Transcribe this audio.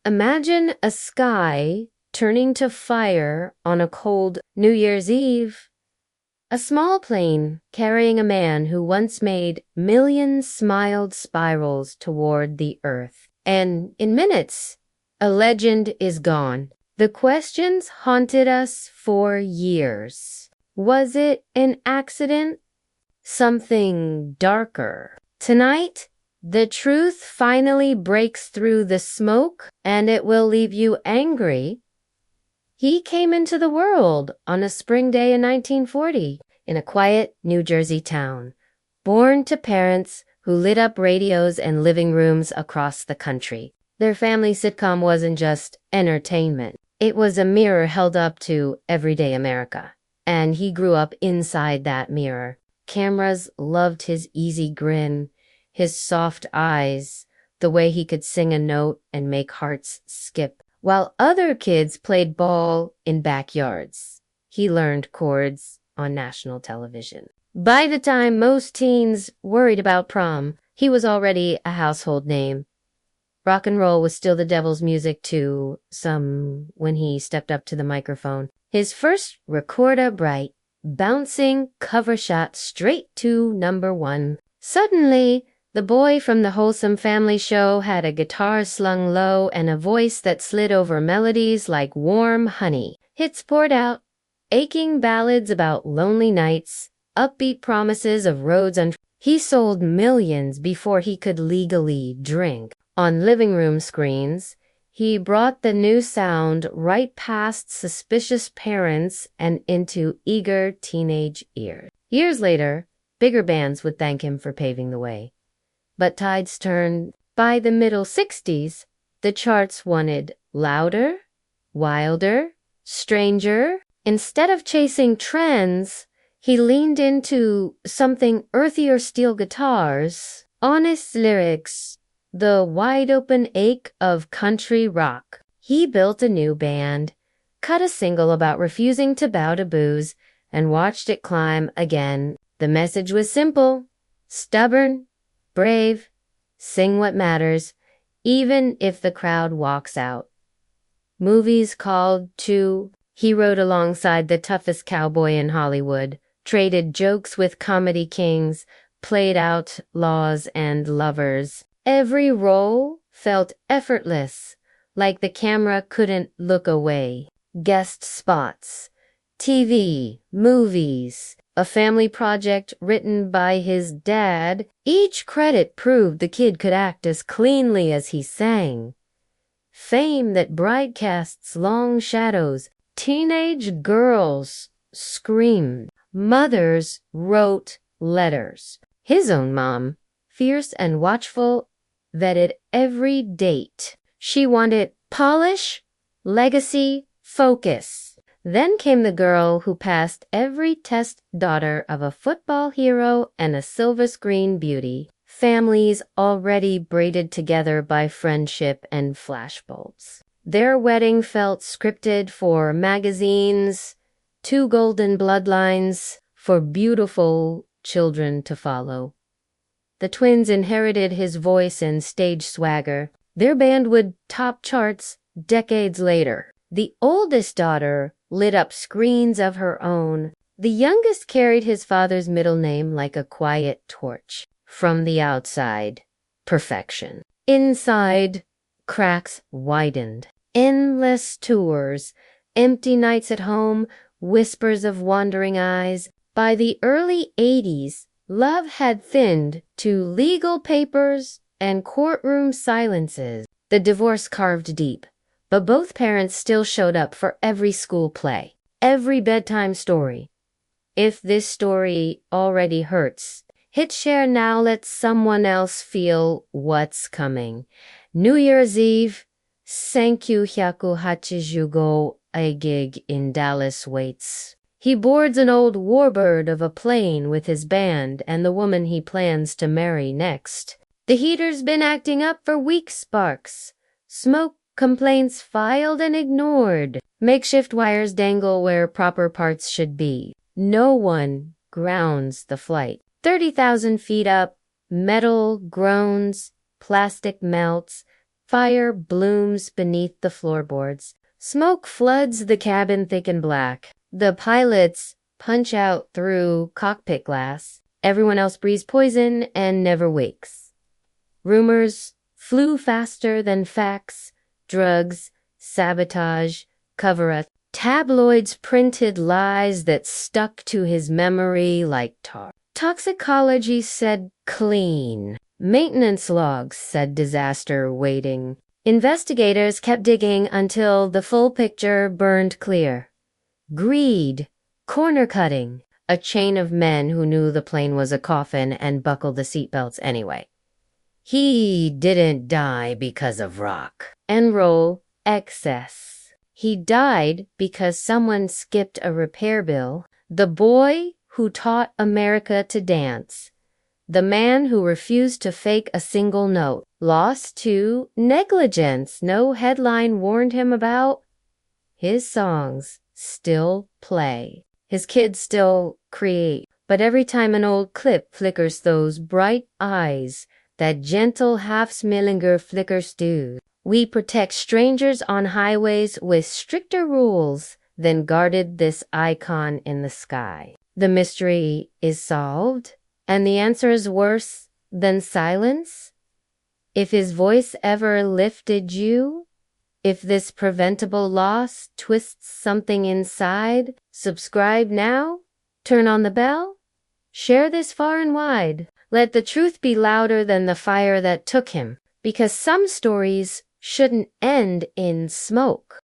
Imagine a sky turning to fire on a cold New Year's Eve. A small plane carrying a man who once made millions smiled spirals toward the earth. And in minutes, a legend is gone. The questions haunted us for years. Was it an accident? Something darker? Tonight, the truth finally breaks through the smoke, and it will leave you angry. He came into the world on a spring day in 1940 in a quiet New Jersey town, born to parents who lit up radios and living rooms across the country. Their family sitcom wasn't just entertainment. It was a mirror held up to everyday America, and he grew up inside that mirror. Cameras loved his easy grin, his soft eyes, the way he could sing a note and make hearts skip. While other kids played ball in backyards, he learned chords on national television. By the time most teens worried about prom, he was already a household name. Rock and roll was still the devil's music to some when he stepped up to the microphone. His first recorder bright, bouncing cover shot straight to #1. Suddenly, the boy from the Wholesome Family Show had a guitar slung low and a voice that slid over melodies like warm honey. Hits poured out, aching ballads about lonely nights, upbeat promises of roads He sold millions before he could legally drink. On living room screens, he brought the new sound right past suspicious parents and into eager teenage ears. Years later, bigger bands would thank him for paving the way. But tides turned. By the middle 60s, the charts wanted louder, wilder, stranger. Instead of chasing trends, he leaned into something earthier: steel guitars, honest lyrics, the wide-open ache of country rock. He built a new band, cut a single about refusing to bow to booze, and watched it climb again. The message was simple: stubborn, brave, sing what matters, even if the crowd walks out. Movies called too. He rode alongside the toughest cowboy in Hollywood, traded jokes with comedy kings, played outlaws and lovers. Every role felt effortless, like the camera couldn't look away. Guest spots, TV, movies, a family project written by his dad. Each credit proved the kid could act as cleanly as he sang. Fame that broadcasts long shadows. Teenage girls screamed. Mothers wrote letters. His own mom, fierce and watchful, vetted every date. She wanted polish, legacy, focus. Then came the girl who passed every test, daughter of a football hero and a silver screen beauty. Families already braided together by friendship and flashbulbs. Their wedding felt scripted for magazines, 2 golden bloodlines for beautiful children to follow. The twins inherited his voice and stage swagger. Their band would top charts decades later. The oldest daughter lit up screens of her own. The youngest carried his father's middle name like a quiet torch. From the outside, perfection. Inside, cracks widened. Endless tours, empty nights at home, whispers of wandering eyes. By the early 80s, love had thinned to legal papers and courtroom silences. The divorce carved deep, but both parents still showed up for every school play, every bedtime story. If this story already hurts, hit share now, let someone else feel what's coming. New Year's Eve, 1985, a gig in Dallas waits. He boards an old warbird of a plane with his band and the woman he plans to marry next. The heater's been acting up for weeks, sparks. Smoke complaints filed and ignored. Makeshift wires dangle where proper parts should be. No one grounds the flight. 30,000 feet up, metal groans, plastic melts, Fire blooms beneath the floorboards. Smoke floods the cabin thick and black. The pilots punch out through cockpit glass. Everyone else breathes poison and never wakes. Rumors flew faster than facts. Drugs, sabotage, cover-up. Tabloids printed lies that stuck to his memory like tar. Toxicology said clean. Maintenance logs said disaster waiting. Investigators kept digging until the full picture burned clear. Greed, corner cutting, a chain of men who knew the plane was a coffin and buckled the seatbelts anyway. He didn't die because of rock and roll excess. He died because someone skipped a repair bill. The boy who taught America to dance. The man who refused to fake a single note. Lost to negligence no headline warned him about. His songs still play. His kids still create. But every time an old clip flickers those bright eyes, that gentle half-Smillinger flickers too. We protect strangers on highways with stricter rules than guarded this icon in the sky. The mystery is solved, and the answer is worse than silence. If his voice ever lifted you, if this preventable loss twists something inside, subscribe now, turn on the bell, share this far and wide. Let the truth be louder than the fire that took him, because some stories shouldn't end in smoke.